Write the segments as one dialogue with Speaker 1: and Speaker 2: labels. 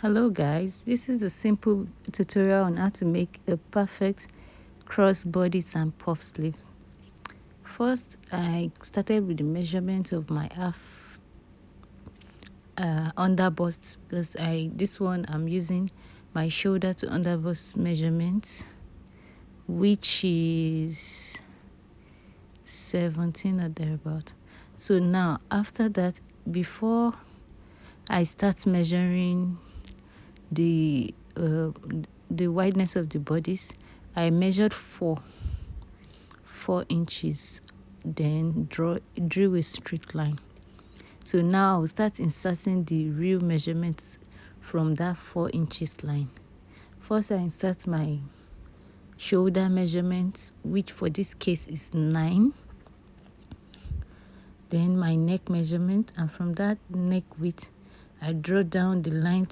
Speaker 1: Hello guys, this is a simple tutorial on how to make a perfect cross bodice and puff sleeve. First, I started with the measurement of my half underbust because this one I'm using my shoulder to underbust measurements, which is 17 or thereabout. So now after that, before I start measuring the wideness of the bodice, I measured 4 inches, then drew a straight line. So now I'll start inserting the real measurements from that 4 inches line. First, I insert my shoulder measurements, which for this case is 9. Then my neck measurement, and from that neck width, I draw down the line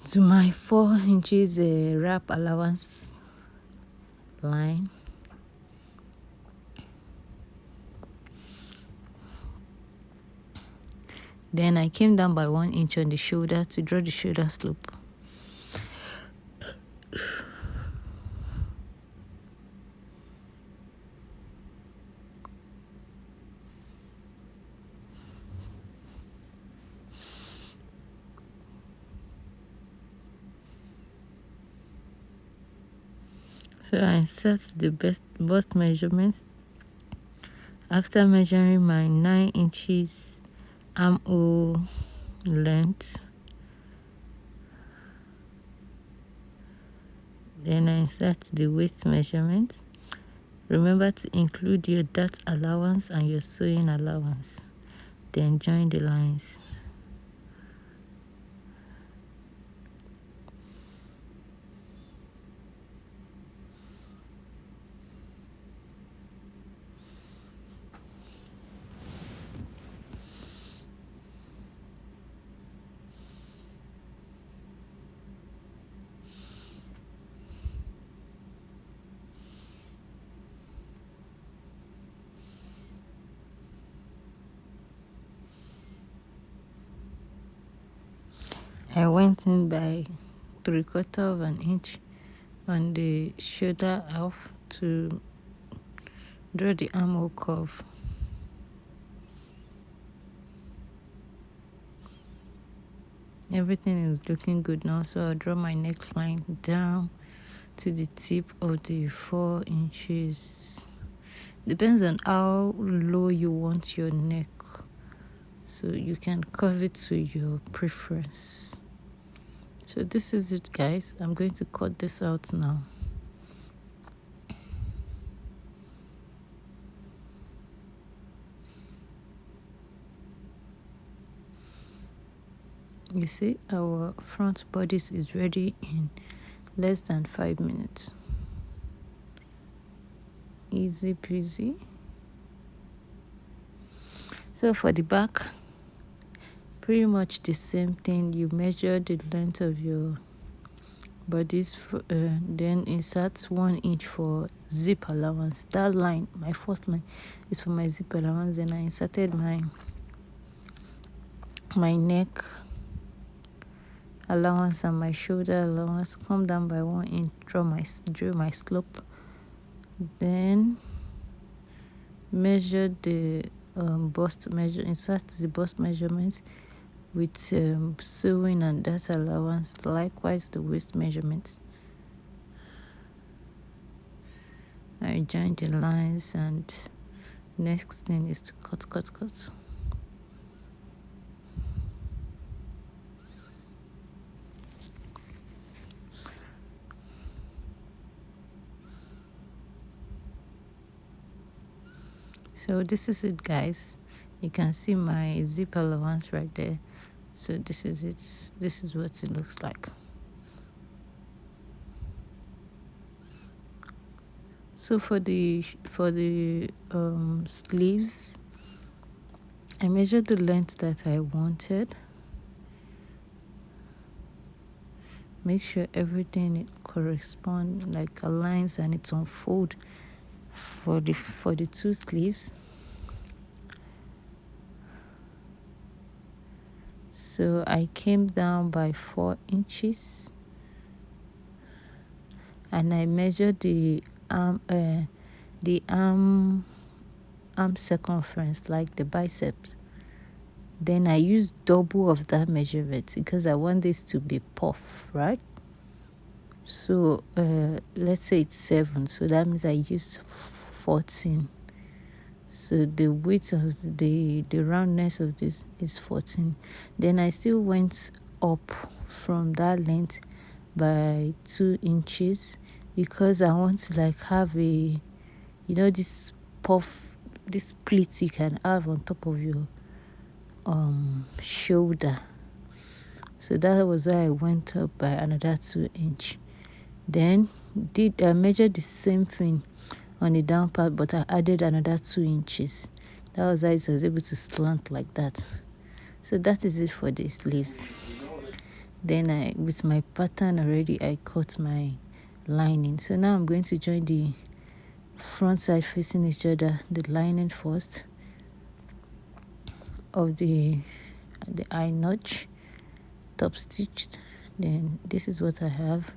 Speaker 1: to my 4 inches wrap allowance line. Then I came down by 1 inch on the shoulder to draw the shoulder slope. So I insert the bust measurements after measuring my 9 inches armhole length. Then I insert the waist measurement. Remember to include your dart allowance and your sewing allowance. Then join the lines. I went in by 3/4 of an inch on the shoulder half to draw the armhole curve. Everything is looking good now, so I'll draw my neckline down to the tip of the 4 inches. Depends on how low you want your neck, so you can curve it to your preference. So this is it, guys. I'm going to cut this out now. You see, our front bodice is ready in less than 5 minutes. Easy peasy. So for the back, pretty much the same thing. You measure the length of your bodice, then insert 1 inch for zip allowance. That line, my first line, is for my zip allowance. Then I inserted my neck allowance and my shoulder allowance. Come down by 1 inch, drew my slope. Then measure the insert the bust measurement with sewing and dart allowance. Likewise the waist measurements. I join the lines, and next thing is to cut. So this is it, guys. You can see my zip allowance right there. So this is it. This is what it looks like. So for the sleeves, I measured the length that I wanted. Make sure everything corresponds, like aligns, and it's on fold for the 2 sleeves. So I came down by 4 inches, and I measured the arm circumference, like the biceps. Then I used double of that measurement because I want this to be puff, right? So let's say it's 7, so that means I used 14. So the width of the roundness of this is 14. Then I still went up from that length by 2 inches because I want to like have a, this puff, this pleat you can have on top of your shoulder. So that was why I went up by another 2 inch. Then I measured the same thing on the down part, but I added another 2 inches. That was why it was able to slant like that. So that is it for the sleeves. Then with my pattern already, I cut my lining. So now I'm going to join the front side facing each other, the lining first of the eye notch, top stitched. Then this is what I have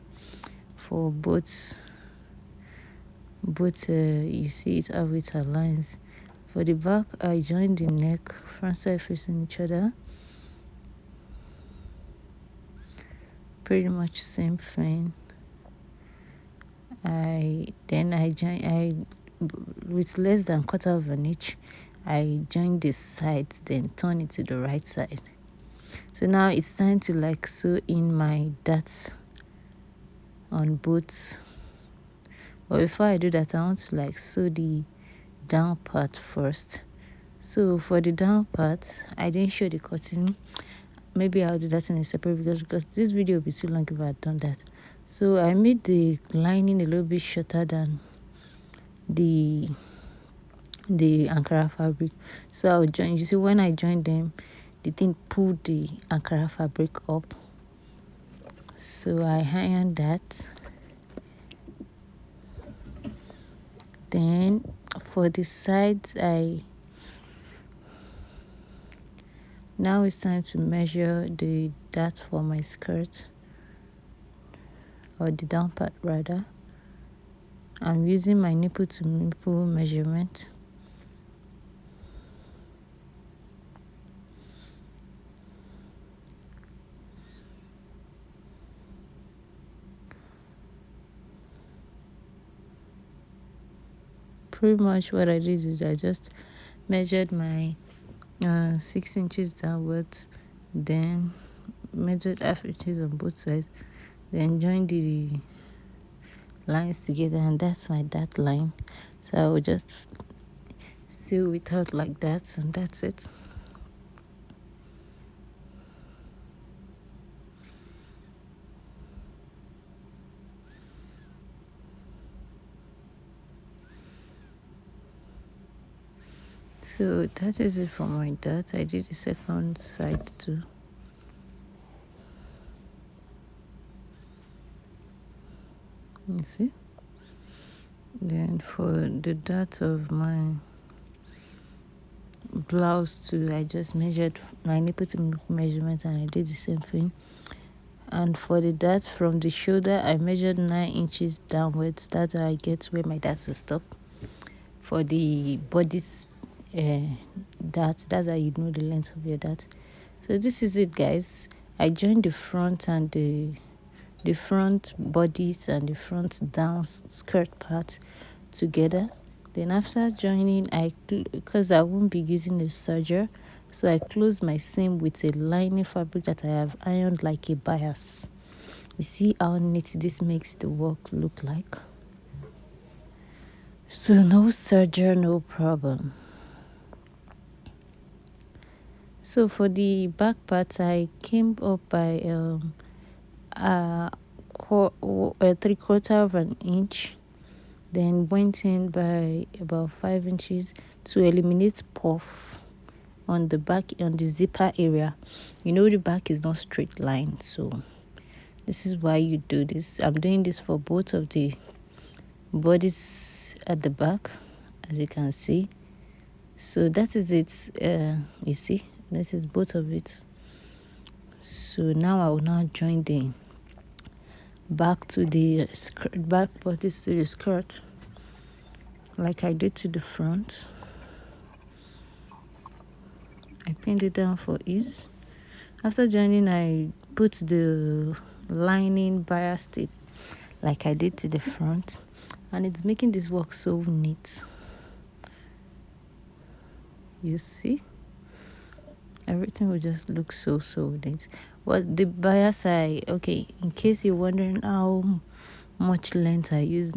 Speaker 1: for both. You see it how it aligns. For the back, I joined the neck, front side facing each other. Pretty much same thing. I with less than quarter of an inch, I joined the sides, then turn it to the right side. So now it's time to like sew in my dots on both. But before I do that, I want to like sew the down part first. So for the down part, I didn't show the cutting. Maybe I'll do that in a separate video because this video will be too long if I had done that. So I made the lining a little bit shorter than the Ankara fabric. So I'll join. You see, when I joined them, the thing pulled the Ankara fabric up. So I ironed that. Then for the sides, now it's time to measure the dart for my skirt, or the down part rather. I'm using my nipple to nipple measurement. Pretty much what I did is I just measured my 6 inches downwards, then measured half inches on both sides, then joined the lines together, and that's my dart line. So I will just sew it out like that, and that's it. So that is it for my dart. I did the second side too. You see? Then for the dart of my blouse too, I just measured my nipple to measurement, and I did the same thing. And for the dart from the shoulder, I measured 9 inches downwards. That's how I get where my dart will stop. For the bodice dart, that's how you know the length of your dart. So this is it, guys. I joined the front and the front bodice and the front down skirt part together. Then after joining, because I won't be using a serger, so I close my seam with a lining fabric that I have ironed like a bias. You see how neat this makes the work look like? So no serger, no problem. So for the back part, I came up by 3/4 of an inch, then went in by about 5 inches to eliminate puff on the back, on the zipper area. The back is not straight line, so this is why you do this. I'm doing this for both of the bodies at the back, as you can see. So that is it. You see, this is both of it. So now I will now join the back to the skirt, back bodice to the skirt, like I did to the front. I pinned it down for ease. After joining, I put the lining bias tape like I did to the front, and it's making this work so neat. You see, everything will just look so neat. But the bias, okay, in case you're wondering how much length I use,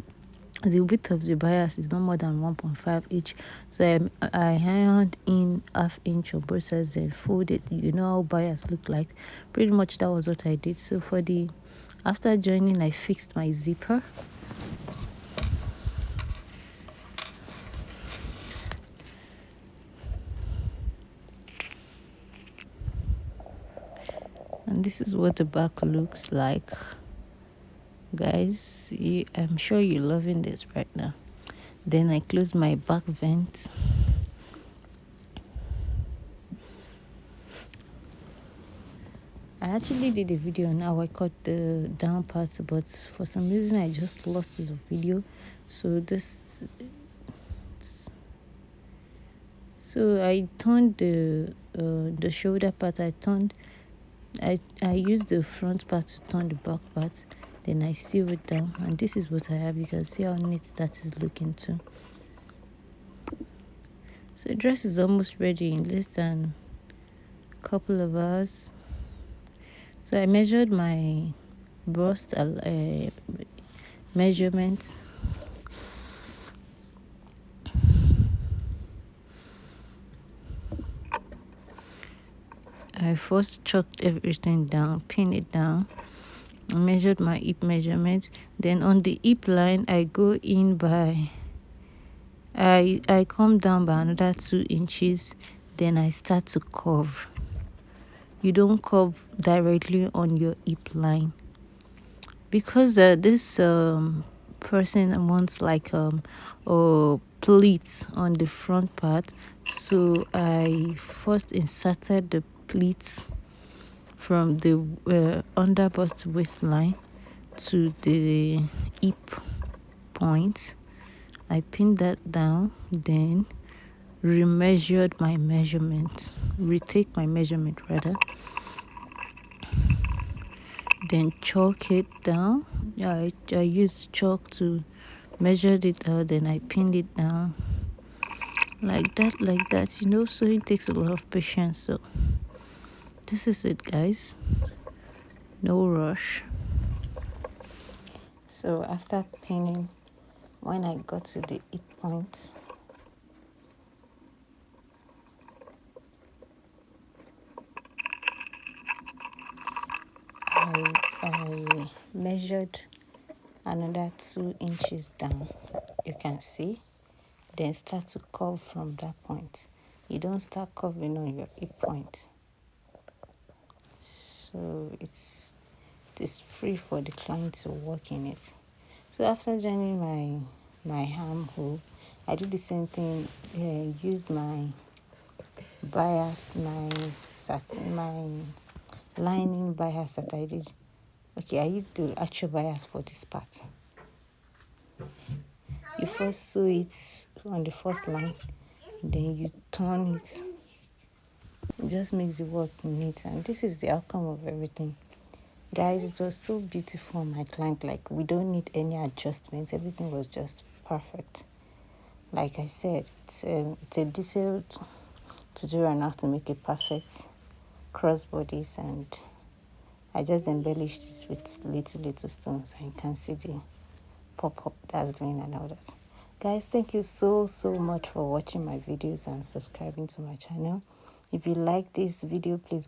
Speaker 1: the width of the bias is not more than 1.5 inch, so I ironed in 1/2 inch on both sides and folded. You know how bias look like. Pretty much that was what I did. So for the after joining, I fixed my zipper. And this is what the back looks like, guys. I'm sure you're loving this right now. Then I close my back vent. I actually did a video on how I cut the down parts, but for some reason I just lost this video. So I turned the shoulder part. I used the front part to turn the back part. Then I sew it down, and this is what I have. You can see how neat that is looking too. So the dress is almost ready in less than a couple of hours. So I measured my bust measurements. I first chalked everything down, pinned it down. I measured my hip measurement. Then on the hip line, I go in by, I come down by another 2 inches. Then I start to curve. You don't curve directly on your hip line, because this person wants like pleats on the front part. So I first inserted the pleats from the under bust waistline to the hip point. I pinned that down, then retake my measurement rather, then chalk it down. I used chalk to measure it out, then I pinned it down like that. You know, sewing takes a lot of patience. So this is it, guys. No rush. So after pinning, when I got to the hip point, I measured another 2 inches down. You can see. Then start to curve from that point. You don't start curving on your hip point. So it's free for the client to work in it. So after joining my armhole, I did the same thing. Used my bias, my satin, my lining bias that I did. Okay, I used the actual bias for this part. You first sew it on the first line, then you turn it. It just makes the work neat, and this is the outcome of everything. Guys, it was so beautiful on my client. Like, we don't need any adjustments. Everything was just perfect. Like I said, it's a detailed tutorial on how to make a perfect crossbodies, and I just embellished it with little stones, and you can see the pop-up dazzling and all that. Guys, thank you so much for watching my videos and subscribing to my channel. If you like this video, please